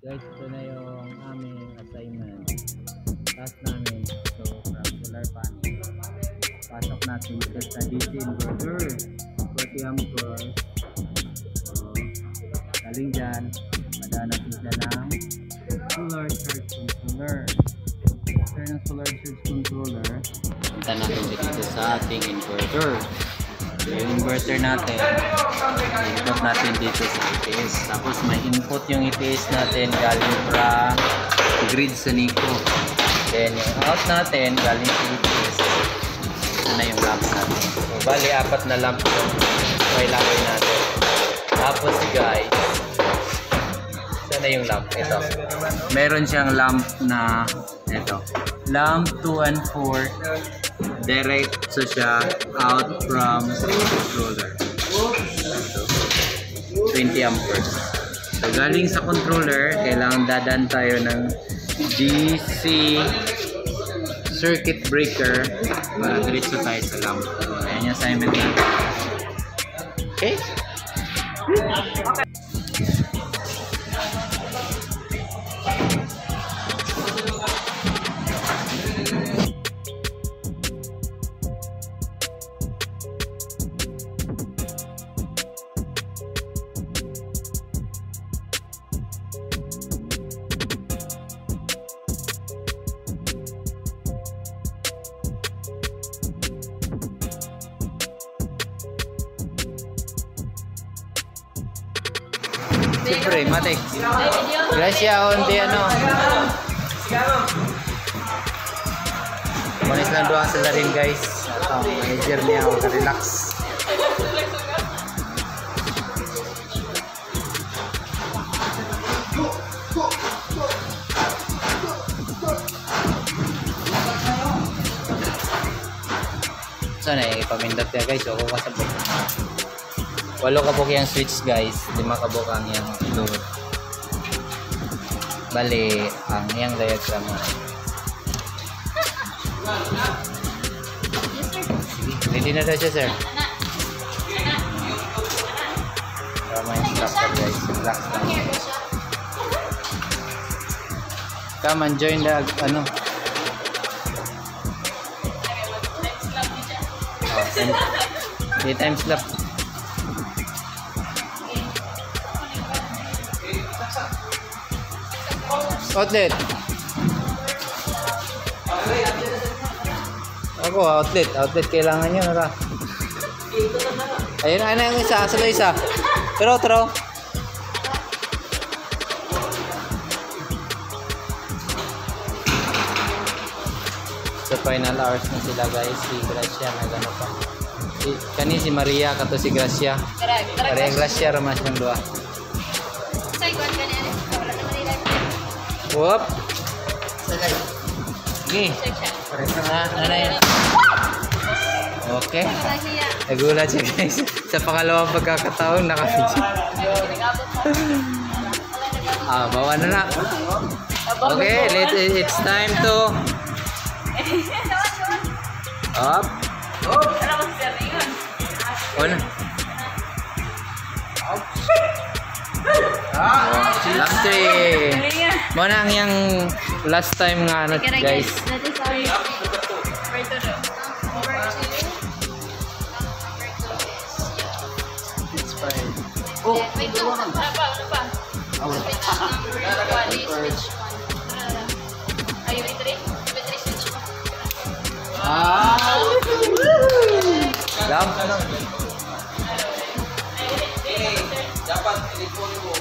Guys, ito na yung aming assignment. Task namin. So, from solar panel. Pasok natin ito sa DC inverter. 40 amp cross. So, galing dyan. Madaan natin siya ng solar charge controller. After ng solar charge controller, punta natin dito sa ating inverter. So, yung inverter natin, input natin dito sa EPS. Tapos may input yung EPS natin galing fra grid sa Nico. Then yung out natin galing sa EPS. Ito na yung lamp natin. So bali, 4 na lamp yung kailangan natin. Tapos guys, sana yung lamp. Ito. Meron siyang lamp na ito. Lamp 2 and 4. Direct so siya out from controller. 20 amperes. So galing sa controller, kailangan dadan tayo ng DC circuit breaker para diretso tayo sa lamp. Ayan yung assignment natin. Okay? Siyempre, matik. Gracia, onti ano. Manis lang doon sila rin guys. Ito, manager niya ako ka-relax. Sana ipamindot niya guys. Ako kasabot. 8 kabuk yung switch guys, 5 kabuk ang yung load. Bali, ang yung diagram mo. Ready na daw siya sir. Tama yung structure guys, relax lang. Come and join the ano. Oh, 3 times lap. Outlet. Ako, outlet. Outlet kailangan nyo. Nara. Ayun na yung isa. Salo isa. Tro. Sa final hours na sila guys. Si Gracia na gano'n pa. Kani si Maria kato si Gracia. Maria Gracia ramas ng dua. Whoop. Okay. Okay. Nagulat siya guys. Sa pangalawang pagkakataon nakapidyo. Bawa na na. Okay, it's time to up. On. Last 3. Muna ang yung last time nga ano guys. It's fine. Oh, wait lang. Ano pa? Switch number 1 is switch 1. Are you ready? Switch 1. Lamp na lang. Dapat telepono mo.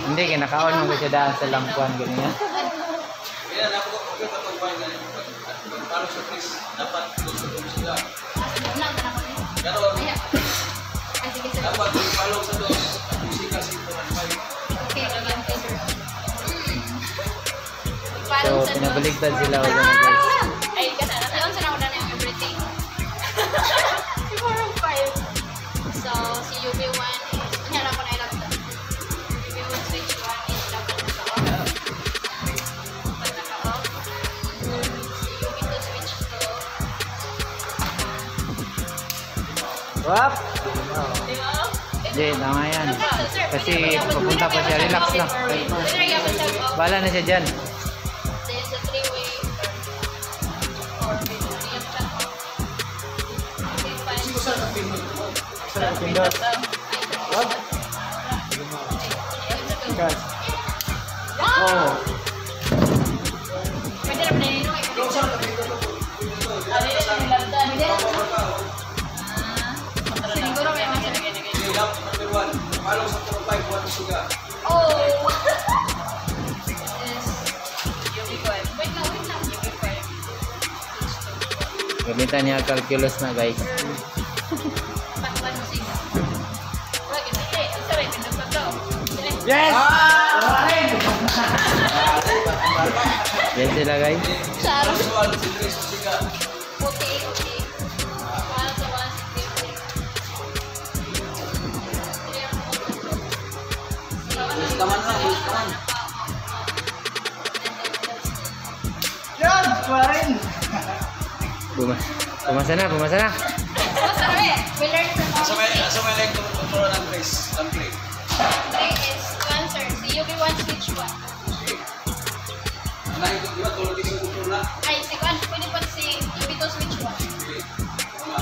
Hindi, kinakaon mo siya daan sa lampuan ganyan. Yan, ako patungkuhan ganyan. Para sa Chris, dapat tutulong sila. Dapat follow sa dos. Musika si Turan. So, pinabaligtad sila o gano'n guys. Ay, kasi natin sa nauna na yung everything. So, si UV1 is, kunyara ko na ilang ito. UV1 switch 1 is dapat naka-off. Pag naka-off, si UV2 switch 2. Wap! Di ba? Hindi, tama yan. Sir, Kasi pwede ba pupunta pa siya, relax lang. Pwede na yapon siya. Bahala na siya dyan. There's a three-way. Or pwede na yapon siya. Okay, fine. Pindot. Gas. Oh. Pwede na pinanino. Ano yun? Yung labda. Hindi. Siguro may mas nagay-nagay. Lap number 1. Follow sa 4-5, 1 suga. Oh! Yes. UV1. Wait lang. UV5. Gamitan niya calculus na guys. Pakwan mo siya. Wag, hindi. Ang sabi, pinagpag daw. Yes! Yan sila guys. Charo. First one, si Dres suga. Okay. Para sa 160. Yes, naman lang, yes, naman. Yan! Kumarin! Pumasa na. Masarap eh. We learned from Asa may our like control ng Dres. Lamplay. Three is one, sir. Si UV1 switch 1. Okay. Anahin ko, di ba? Tulad yung control na. Ay, si Juan. Pwede pa si UV2 switch 1. Okay. Tama.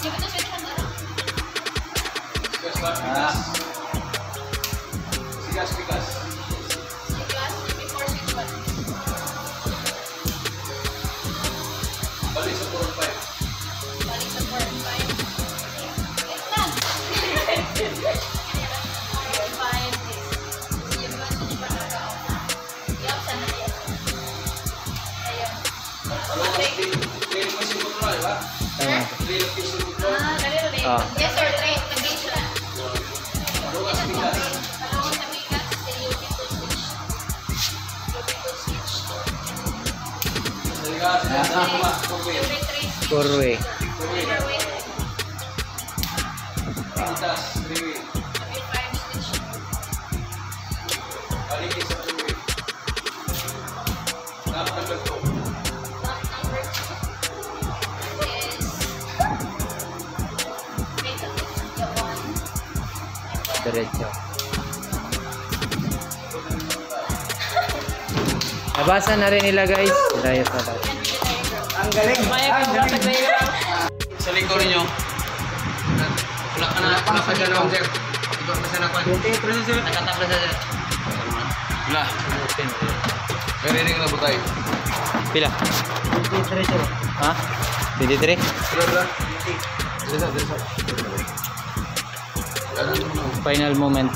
UV2 switch 1 doon. Sigas ba? Sigas. Sigas, sigas. Si Juan, UV4 switch 1. Balik sa 4-5. Balik sa 4 and 5. Wait lang. Fine. Si UV1 switch 1 na ka. Yup, sana yan. Ayun. Ano mas trail mo si control, ba? Tama. Trail mo si control. Dali. Ah. Yes, sir. Try. Nag-gauge siya. Ano mas sigas? Dalawang sa bigas, si UV2 switch. UV2 switch. Sigas. Tama. Okay. UV3 switch. 4-way. Overway. Sigas. 3-way. UV5 switch. Balik sa 2-way. Lap number 2. Lock number 2 is wait lang, yung 1. Diretso. Nabasa na rin nila guys. Rayos na tayo. Ang galing. Sa lingko ninyo. Wala ka dyan naman, sir. Ikaw na siya na kwan. Nakatapos na sir. Wala. May rinig na butay. Pila? 23 sir. Ha? 23? Wala. Dito. Final moment.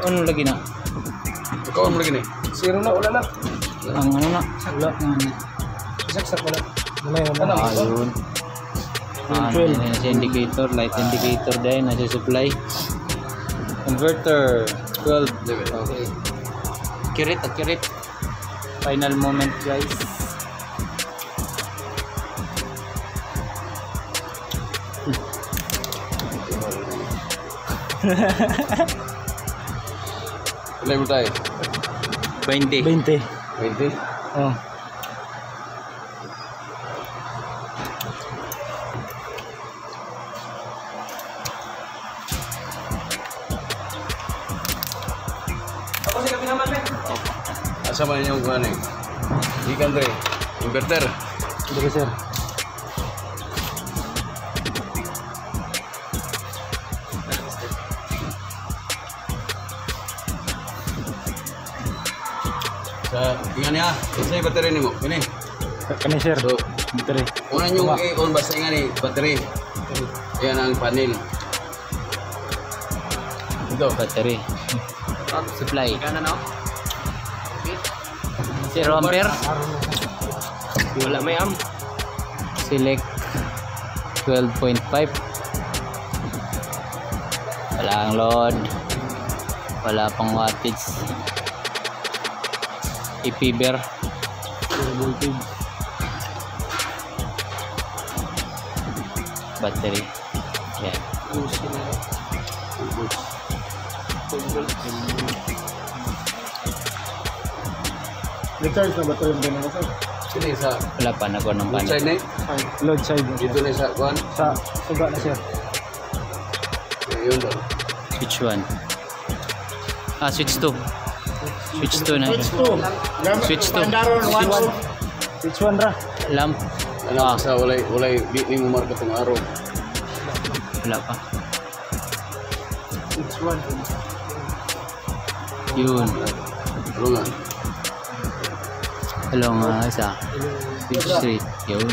Ano lagi na? Ikaw ang lagi ni. Zero na, wala na. Ang ano na? Wala na. Saksak wala. Ayun. Ano na sa indicator, light indicator din, nasa supply. Converter 12. Okay. Accurate. Final moment guys. Wala yung butay. 20. 20? Oh. Asa man yung kuhan eh. Ikan tre. Inverter. Sige sir. Sa ingan niya. Isa yung battery ni mo. Ini. Kani sir. So, Battery. una yung i-on basta ingan ni battery. Yan ang panel. Ito, battery. Supply. Kana no? 0 ampere. Wala may am. Select 12.5. Wala ang load. Wala pang wattage. ipiber. Battery. Yan. Recharge na ba ito yung ganun? Sini sa Wala pa, nagawa ng side panik. na eh. Load side. Dito na sa kuan. Sa suga na sir. Yun daw. Switch 1. Switch 2. Switch 2 na. Switch 2. Switch 1 ra. Lamp. Ano sa walay di ni mo marka tong araw. Wala pa. Switch 1. Yun. Ano nga? Hello nga isa. Switch 3. Yun.